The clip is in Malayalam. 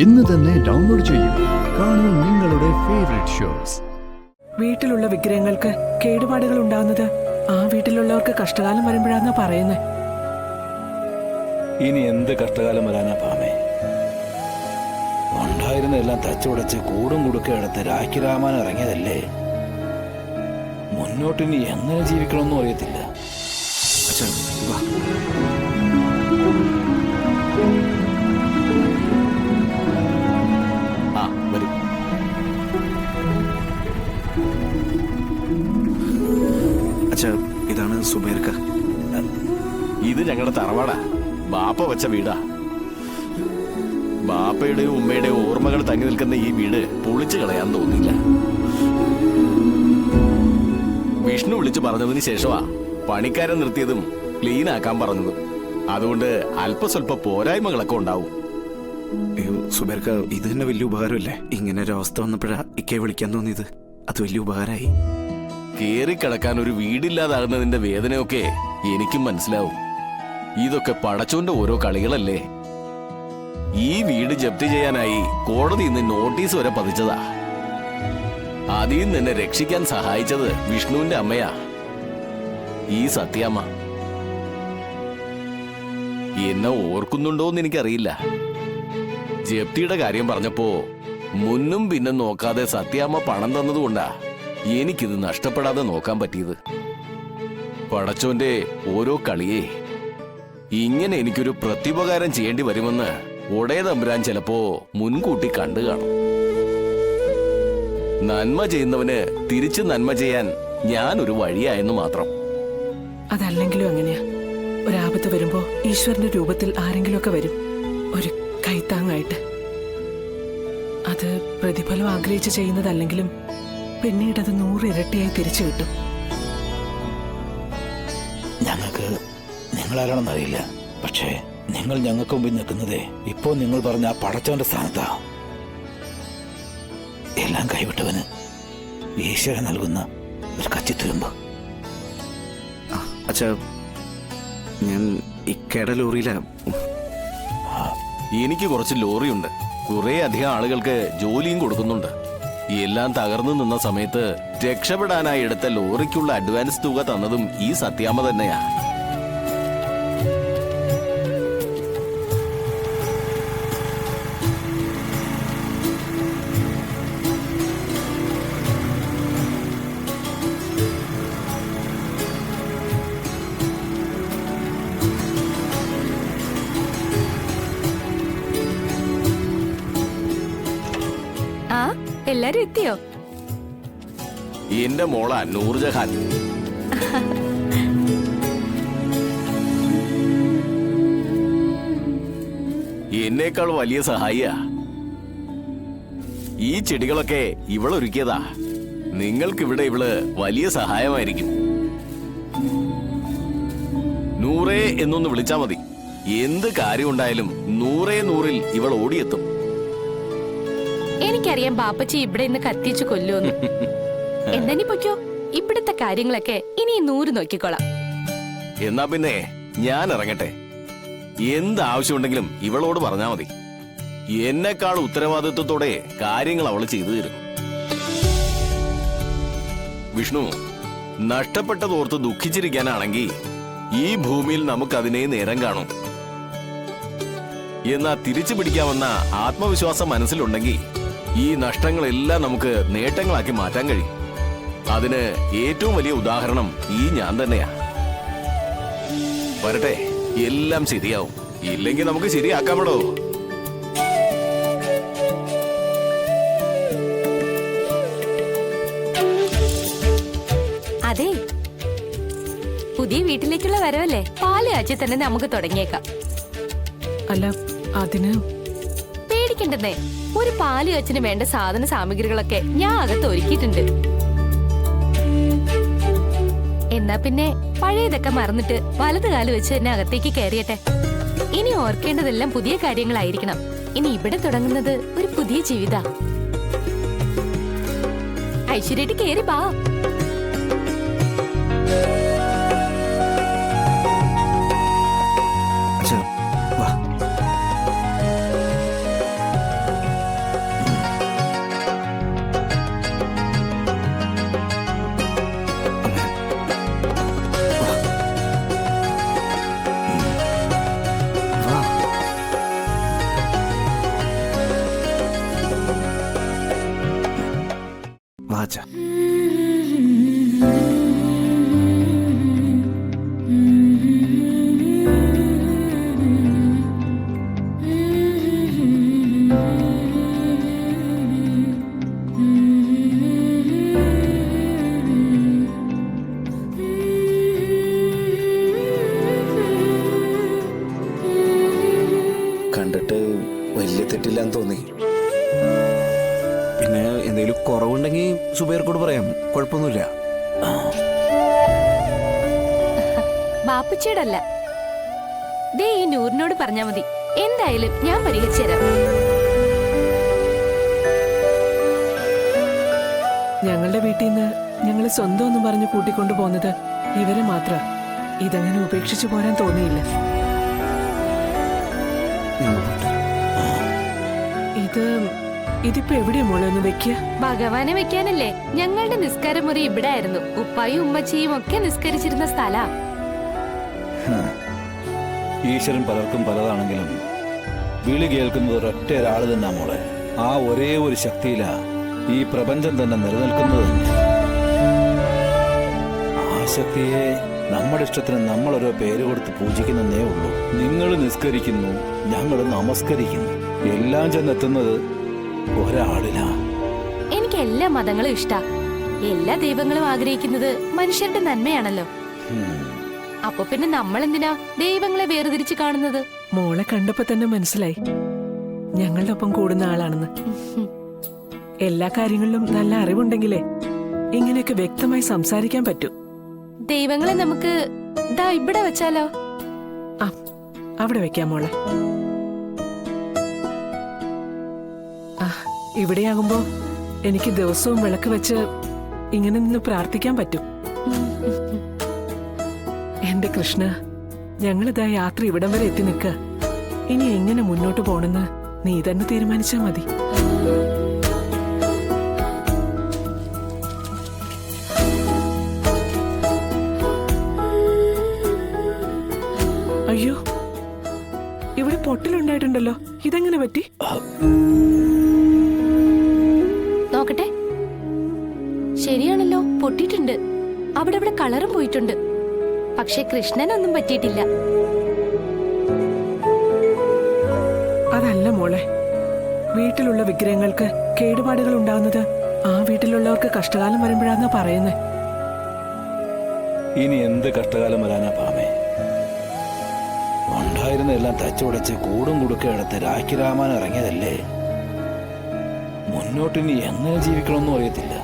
ഇന്ന് തന്നെ ഡൗൺലോഡ് ചെയ്യൂ. കാണൂ നിങ്ങളുടെ ഫേവറേറ്റ് ഷോസ്. വീട്ടിലുള്ള വിഗ്രഹങ്ങൾക്ക് കേടുപാടുകൾ ഉണ്ടാകുന്നത് ആ വീട്ടിലുള്ളവർക്ക് കഷ്ടകാലം വരുമ്പോഴാന്നാ പറയുന്നത്. ഇനി എന്ത് കഷ്ടകാലം വരാനാ പാമേ? ഉണ്ടായിരുന്നെല്ലാം തച്ചുടച്ച് കൂടും കുടുക്ക എടുത്ത് രാഖിരാമാൻ ഇറങ്ങിയതല്ലേ. മുന്നോട്ടിനി എങ്ങനെ ജീവിക്കണമെന്നും അറിയത്തില്ല. ഇതാണ് സുബൈർക്ക. ഇത് ഞങ്ങളുടെ തറവാടാ. ബാപ്പ വെച്ച വീടാ. ബാപ്പയുടെയും ഉമ്മയുടെയും ഓർമ്മകൾ തങ്ങി നിൽക്കുന്ന ഈ വീട് പൊളിച്ചു കളയാൻ തോന്നില്ല. വിഷ്ണു വിളിച്ചു പറഞ്ഞതിന് ശേഷമാ പണിക്കാരൻ നിർത്തിയതും ക്ലീൻ ആക്കാൻ പറഞ്ഞതും. അതുകൊണ്ട് അല്പസ്വല്പ പോരായ്മകളൊക്കെ ഉണ്ടാവും. അയ്യോ സുബൈർക്ക, ഇത് തന്നെ വലിയ ഉപകാരമല്ലേ? ഇങ്ങനെ ഒരു അവസ്ഥ വന്നപ്പോഴാ ഇക്കെ വിളിക്കാൻ തോന്നിയത്. അത് വലിയ ഉപകാരമായി. കേറിക്കിടക്കാൻ ഒരു വീടില്ലാതാകുന്നതിന്റെ വേദനയൊക്കെ എനിക്കും മനസ്സിലാവും. ഇതൊക്കെ പടച്ചോന്റെ ഓരോ കളികളല്ലേ. ഈ വീട് ജപ്തി ചെയ്യാനായി കോടതി ഇന്ന് നോട്ടീസ് വരെ പതിച്ചതാ. അതിൽ നിന്ന് എന്നെ രക്ഷിക്കാൻ സഹായിച്ചത് വിഷ്ണുവിന്റെ അമ്മയാ, ഈ സത്യാമ്മ. എന്നെ ഓർക്കുന്നുണ്ടോന്ന് എനിക്കറിയില്ല. ജപ്തിയുടെ കാര്യം പറഞ്ഞപ്പോ മുന്നും പിന്നും നോക്കാതെ സത്യാമ്മ പണം തന്നതുകൊണ്ടാ എനിക്കിത് നഷ്ടപ്പെടാതെ നോക്കാൻ പറ്റിയത്. പടച്ചോന്റെ ഓരോ കളിയേ. ഇങ്ങനെ എനിക്കൊരു പ്രത്യുപകാരം ചെയ്യേണ്ടി വരുമെന്ന് ഒടേ തമ്പുരാൻ ചിലപ്പോ മുൻകൂട്ടി കണ്ടു കാണും. നന്മ ചെയ്യുന്നവന് തിരിച്ചു നന്മ ചെയ്യാൻ ഞാൻ ഒരു വഴിയായെന്ന് മാത്രം. അതല്ലെങ്കിലും അങ്ങനെയാ. ഒരാപത്ത് വരുമ്പോ ഈശ്വരന്റെ രൂപത്തിൽ ആരെങ്കിലുമൊക്കെ വരും, ഒരു കൈത്താങ്ങായിട്ട്. അത് പ്രതിഫലം ആഗ്രഹിച്ച് ചെയ്യുന്നതല്ലെങ്കിലും പിന്നീട് അത് 100 ഇരട്ടിയായി തിരിച്ചു കിട്ടും. ഞങ്ങൾക്ക് നിങ്ങളാരാണെന്ന് അറിയില്ല. പക്ഷേ നിങ്ങൾ ഞങ്ങൾക്ക് മുമ്പിൽ നിൽക്കുന്നതേ ഇപ്പോ നിങ്ങൾ പറഞ്ഞ ആ പടച്ചവന്റെ സ്ഥാനത്താ. എല്ലാം കൈവിട്ടവന് ഈശ്വരൻ നൽകുന്ന ഒരു കച്ചിത്തുരുമ്പ്. അച്ഛാ, ഞാൻ ഇക്കയുടെ ലോറിയിലാ. എനിക്ക് കുറച്ച് ലോറിയുണ്ട്. കുറെ അധികം ആളുകൾക്ക് ജോലിയും കൊടുക്കുന്നുണ്ട്. എല്ലാം തകർന്നു നിന്ന സമയത്ത് രക്ഷപ്പെടാനായി എടുത്ത ലോറിക്കുള്ള അഡ്വാൻസ് തുക തന്നതും ഈ സത്യാമ്മ തന്നെയാ. എല്ലാരും എത്തിയോ? എന്റെ മോളാ നൂർജഹാൻ. എന്നേക്കാൾ വലിയ സഹായിയാ. ഈ ചെടികളൊക്കെ ഇവളൊരുക്കിയതാ. നിങ്ങൾക്കിവിടെ ഇവള് വലിയ സഹായമായിരിക്കും. നൂറേ എന്നൊന്ന് വിളിച്ചാ മതി. എന്ത് കാര്യം ഉണ്ടായാലും 100 ഇവൾ ഓടിയെത്തും. എനിക്കറിയാം ബാപ്പച്ചി ഇവിടെ ഇന്ന് കത്തിച്ചു കൊല്ലുമെന്ന്. എന്നാ നീ പൊയ്ക്കോ. ഇവിടുത്തെ കാര്യങ്ങളൊക്കെ ഇനി 100 നോക്കിക്കോളാം. എന്നാ പിന്നെ ഞാൻ ഇറങ്ങട്ടെ. എന്താവശ്യമുണ്ടെങ്കിലും ഇവളോട് പറഞ്ഞാ മതി. എന്നെക്കാൾ ഉത്തരവാദിത്വത്തോടെ കാര്യങ്ങൾ അവള് ചെയ്തു തരും. വിഷ്ണു, നഷ്ടപ്പെട്ടതോർത്ത് ദുഃഖിച്ചിരിക്കാനാണെങ്കിൽ ഈ ഭൂമിയിൽ നമുക്കതിനെ നേരം കാണും. എന്നാ തിരിച്ചു പിടിക്കാമെന്ന ആത്മവിശ്വാസം മനസ്സിലുണ്ടെങ്കിൽ ഈ നഷ്ടങ്ങളെല്ലാം നമുക്ക് നേട്ടങ്ങളാക്കി മാറ്റാൻ കഴിയും. അതിന് ഏറ്റവും വലിയ ഉദാഹരണം ഈ ഞാൻ തന്നെയാ. വരട്ടെ, എല്ലാം ശരിയാവും. ഇല്ലെങ്കിൽ നമുക്ക് ശരിയാക്കാമടോ. അതെ, പുതിയ വീട്ടിലേക്കുള്ള വരവല്ലേ, പാല് കാച്ചി തന്നെ നമുക്ക് തുടങ്ങിയേക്കാം. അല്ല, അതിന് പേടിക്കണ്ടെന്നേ. ഒരു പാല് കാച്ചിന് വേണ്ട സാധന സാമഗ്രികളൊക്കെ ഞാൻ അകത്ത് ഒരുക്കിയിട്ടുണ്ട്. എന്നാ പിന്നെ പഴയതൊക്കെ മറന്നിട്ട് വലത് കാല് വെച്ച് തന്നെ അകത്തേക്ക് കയറിയട്ടെ. ഇനി ഓർക്കേണ്ടതെല്ലാം പുതിയ കാര്യങ്ങളായിരിക്കണം. ഇനി ഇവിടെ തുടങ്ങുന്നത് ഒരു പുതിയ ജീവിത. ഐശ്വര്യായിട്ട് കേറി ബാ. ചെയ്തിട്ടില്ലെന്ന് തോന്നി. പിന്നെ എന്തെങ്കിലും കുറവുണ്ടെങ്കിൽ സുബൈർക്കോട് പറയാം, കുഴപ്പമൊന്നുമില്ല. ബാപ്പച്ചിയോടല്ല, ദേ ഈ നൂറിനോട് പറഞ്ഞാ മതി. എന്തായാലും ഞാൻ പരിഹരിച്ചു തരാം. ഞങ്ങളുടെ വീട്ടിൽ നിന്ന് ഞങ്ങൾ സ്വന്തം ഒന്നും പറഞ്ഞ് കൂട്ടിക്കൊണ്ടു പോകുന്നത് ഇവരെ മാത്രം. ഇതങ്ങനെ ഉപേക്ഷിച്ചു പോരാൻ തോന്നിയില്ല. ഇതിപ്പോ എവിടെയാ മോളെ ഒന്ന് വെക്കുക? ഭഗവാനെ വെക്കാനല്ലേ? ഞങ്ങളുടെ നിസ്കാരമുറി ഇവിടെ ആയിരുന്നു. ഉപ്പായും ഉമ്മച്ചിയും ഒക്കെ നിസ്കരിച്ചിരുന്ന സ്ഥലാ. ഈശ്വരൻ പലർക്കും പലതാണെങ്കിലും വിളി കേൾക്കുന്നത് ഒരൊറ്റ ഒരാള് തന്നെ മോളെ. ആ ഒരേ ഒരു ശക്തിയിലാ ഈ പ്രപഞ്ചം തന്നെ നിലനിൽക്കുന്നത് തന്നെ. ആ ശക്തിയെ നമ്മുടെ ഇഷ്ടത്തിന് നമ്മൾ ഓരോ പേര് കൊടുത്ത് പൂജിക്കുന്നതേ ഉള്ളൂ. നിങ്ങൾ നിസ്കരിക്കുന്നു, ഞങ്ങൾ നമസ്കരിക്കുന്നു. എല്ലാം ചെന്നെത്തുന്നത് ഒരാളിലാ. എനിക്ക് എല്ലാ മതങ്ങളും ഇഷ്ടാ. എല്ലാ ദൈവങ്ങളും ആഗ്രഹിക്കുന്നത് മനുഷ്യരുടെ നന്മയാണല്ലോ. അപ്പൊ പിന്നെ നമ്മൾ എന്തിനാ ദൈവങ്ങളെ വേർതിരിച്ച് കാണുന്നത്? മോളെ കണ്ടപ്പോ തന്നെ മനസ്സിലായി ഞങ്ങളുടെ ഒപ്പം കൂടുന്ന ആളാണെന്ന്. എല്ലാ കാര്യങ്ങളിലും നല്ല അറിവുണ്ടെങ്കിലേ ഇങ്ങനെയൊക്കെ വ്യക്തമായി സംസാരിക്കാൻ പറ്റൂ. ദൈവങ്ങളെ നമുക്ക് ദാ ഇവിടെ വെച്ചാലോ? ആ, അവിടെ വെക്കാം മോളെ. ആ, ഇവിടെയാകുമ്പോ എനിക്ക് ദിവസവും വിളക്ക് വെച്ച് ഇങ്ങനെ നിന്ന് പ്രാർത്ഥിക്കാൻ പറ്റും. എന്റെ കൃഷ്ണ, ഞങ്ങളിതാ യാത്ര ഇവിടം വരെ എത്തി നിൽക്ക. ഇനി എങ്ങനെ മുന്നോട്ട് പോണെന്ന് നീ തന്നെ തീരുമാനിച്ചാ മതി. അയ്യോ, ഇവിടെ പൊട്ടലുണ്ടായിട്ടുണ്ടല്ലോ. ഇതെങ്ങനെ പറ്റി? നോക്കട്ടെ. ശരിയാണല്ലോ, പൊട്ടിയിട്ടുണ്ട്. അവിടെ അവിടെ കളറും പോയിട്ടുണ്ട്. പക്ഷെ കൃഷ്ണനൊന്നും പറ്റിയിട്ടില്ല. അതല്ല മോളെ, വീട്ടിലുള്ള വിഗ്രഹങ്ങൾക്ക് കേടുപാടുകൾ ഉണ്ടാകുന്നത് ആ വീട്ടിലുള്ളവർക്ക് കഷ്ടകാലം വരുമ്പോഴാന്നാ പറയുന്നേ. ഇനി എന്ത് കഷ്ടകാലം വരാനാ പാമേ? ഉണ്ടായിരുന്നെല്ലാം തച്ചുടച്ച് കൂടും കുടുക്ക എടുത്ത് രാഖിരാമാൻ ഇറങ്ങിയതല്ലേ. മുന്നോട്ടിനി എങ്ങനെ ജീവിക്കണമെന്നും അറിയത്തില്ല.